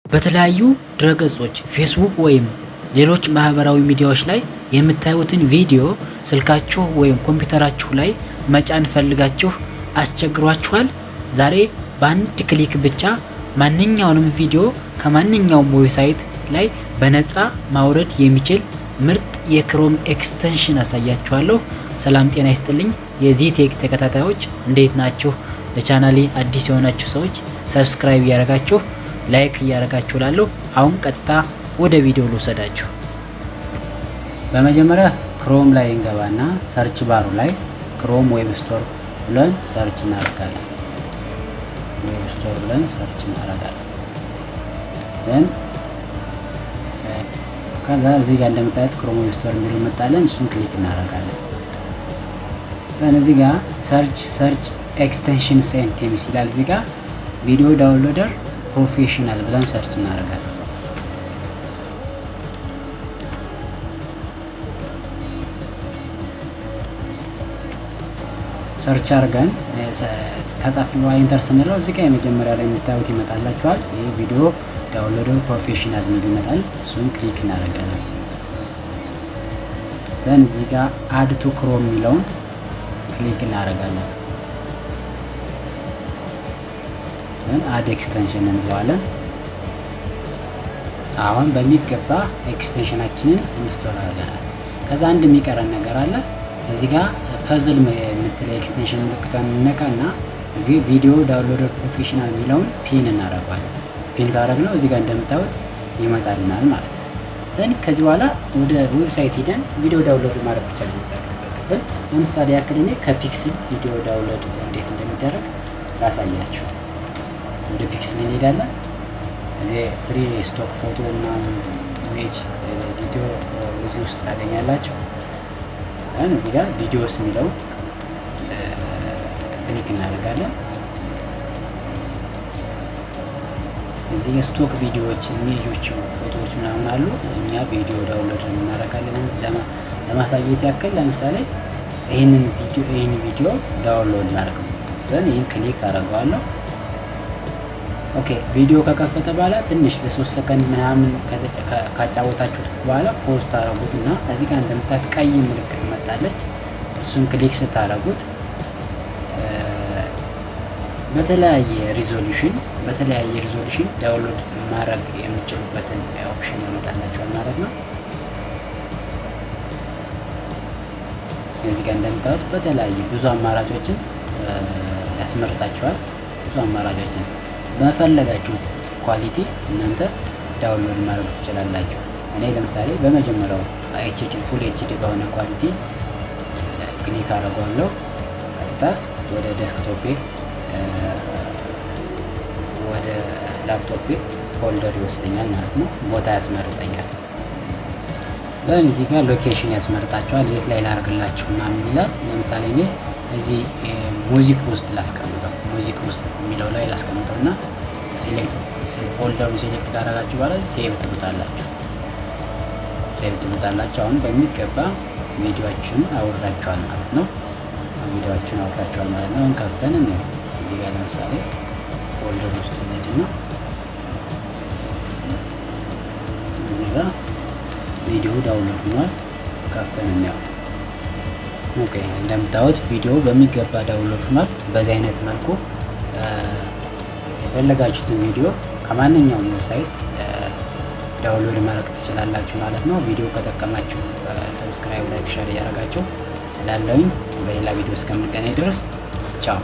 በተለያዩ ድረገጾች ፌስቡክ ወይም ሌሎች ማህበራዊ ሚዲያዎች ላይ የምታዩትን ቪዲዮ ስልካችሁ ወይም ኮምፒውተራችሁ ላይ መጫን ፈልጋችሁ አስቸግሯችኋል? ዛሬ በአንድ ክሊክ ብቻ ማንኛውንም ቪዲዮ ከማንኛውም ዌብሳይት ላይ በነፃ ማውረድ የሚችል ምርጥ የክሮም ኤክስቴንሽን አሳያችኋለሁ። ሰላም ጤና ይስጥልኝ የዚቴክ ተከታታዮች እንዴት ናችሁ? ለቻናሌ አዲስ የሆናችሁ ሰዎች ሰብስክራይብ እያደረጋችሁ ላይክ እያደረጋችሁ ላለሁ። አሁን ቀጥታ ወደ ቪዲዮ ልውሰዳችሁ። በመጀመሪያ ክሮም ላይ እንገባና ሰርች ባሩ ላይ ክሮም ዌብ ስቶር ብለን ሰርች እናደርጋለን። ዌብ ስቶር ብለን ሰርች እናደርጋለን። ዘን ከዛ እዚህ ጋር እንደምታዩት ክሮም ዌብ ስቶር የሚለው መጣለን። እሱን ክሊክ እናደርጋለን። ዘን እዚህ ጋር ሰርች ኤክስቴንሽን ሴንቲምስ ይላል። እዚህ ጋር ቪዲዮ ዳውንሎደር ፕሮፌሽናል ብለን ሰርች እናደርጋለን። ሰርች አድርገን ከጻፍን በኋላ ኢንተር ስንለው እዚህ ጋር የመጀመሪያ ላይ የምታዩት ይመጣላችኋል። ይህ ቪዲዮ ዳውንሎደር ፕሮፌሽናል የሚል ይመጣል። እሱን ክሊክ እናደርጋለን። ዘን እዚህ ጋር አድ ቱ ክሮም የሚለውን ክሊክ እናደርጋለን። አድ ኤክስቴንሽን እንለዋለን። አሁን በሚገባ ኤክስቴንሽናችንን ኢንስቶል አድርገናል። ከዛ አንድ የሚቀረን ነገር አለ። እዚህ ጋር ፐዝል የምትለው ኤክስቴንሽን ምልክቷን እንነካና እዚህ ቪዲዮ ዳውንሎደር ፕሮፌሽናል የሚለውን ፒን እናደርጋለን። ፒን ካደረግነው እዚህ ጋር እንደምታዩት ይመጣልናል ማለት ነው። ዘን ከዚህ በኋላ ወደ ዌብሳይት ሄደን ቪዲዮ ዳውንሎድ ማድረግ ብቻ ነው የሚጠበቅብን። ለምሳሌ ያክል እኔ ከፒክስል ቪዲዮ ዳውንሎድ እንዴት እንደሚደረግ ላሳያችሁ። ወደ ፒክስል እንሄዳለን። እዚህ ፍሪ ስቶክ ፎቶ እና ኢሜጅ ቪዲዮ እዚህ ውስጥ ታገኛላችሁ። እዚህ ጋር ቪዲዮስ የሚለው ክሊክ እናደርጋለን። እዚህ የስቶክ ቪዲዮዎች፣ ኢሜጆች፣ ፎቶዎች ምናምን አሉ። እኛ ቪዲዮ ዳውንሎድ እናደርጋለን። ለማሳየት ያክል ለምሳሌ ይህንን ቪዲዮ ዳውንሎድ ላድርገው። ዘን ይህን ክሊክ አደርገዋለሁ። ኦኬ ቪዲዮ ከከፈተ በኋላ ትንሽ ለ3 ሰከንድ ምናምን ካጫወታችሁት በኋላ ፖዝ ታደርጉትና እዚህ ጋር እንደምታዩት ቀይ ምልክት መጣለች። እሱን ክሊክ ስታደርጉት በተለያየ ሪዞሉሽን ዳውንሎድ ማድረግ የምትችሉበትን ኦፕሽን ያመጣላችኋል ማለት ነው። እዚህ ጋር እንደምታዩት በተለያየ ብዙ አማራጮችን ያስመርጣችኋል። ብዙ አማራጮችን በፈለጋችሁት ኳሊቲ እናንተ ዳውንሎድ ማድረግ ትችላላችሁ። እኔ ለምሳሌ በመጀመሪያው ኤችዲ ፉል ኤችዲ በሆነ ኳሊቲ ክሊክ አደርገዋለሁ። ቀጥታ ወደ ዴስክቶፔ ወደ ላፕቶፔ ፎልደር ይወስደኛል ማለት ነው። ቦታ ያስመርጠኛል። ዘን እዚህ ጋር ሎኬሽን ያስመርጣችኋል። የት ላይ ላደርግላችሁ ምናምን ይላል። ለምሳሌ እኔ እዚህ ሙዚክ ውስጥ ላስቀምጠው፣ ሙዚክ ውስጥ የሚለው ላይ ላስቀምጠው እና ፎልደሩ ሴሌክት ካደረጋችሁ በኋላ ሴቭ ትሉታላችሁ። አሁን በሚገባ ቪዲዮአችሁን አውርዳችኋል ማለት ነው። አሁን ከፍተን እንየው። እዚህ ጋር ለምሳሌ ፎልደር ውስጥ እንሄድና እዚህ ጋር ቪዲዮ ዳውንሎድ ሆኗል። ከፍተን እንየው። ኦኬ እንደምታዩት ቪዲዮ በሚገባ ዳውንሎድ ሆኗል። በዚህ አይነት መልኩ የፈለጋችሁትን ቪዲዮ ከማንኛውም ዌብሳይት ዳውንሎድ ማድረግ ትችላላችሁ ማለት ነው። ቪዲዮ ከጠቀማችሁ ሰብስክራይብ፣ ላይክ፣ ሼር እያደረጋችሁ ላለውኝ በሌላ ቪዲዮ እስከምንገናኝ ድረስ ቻው።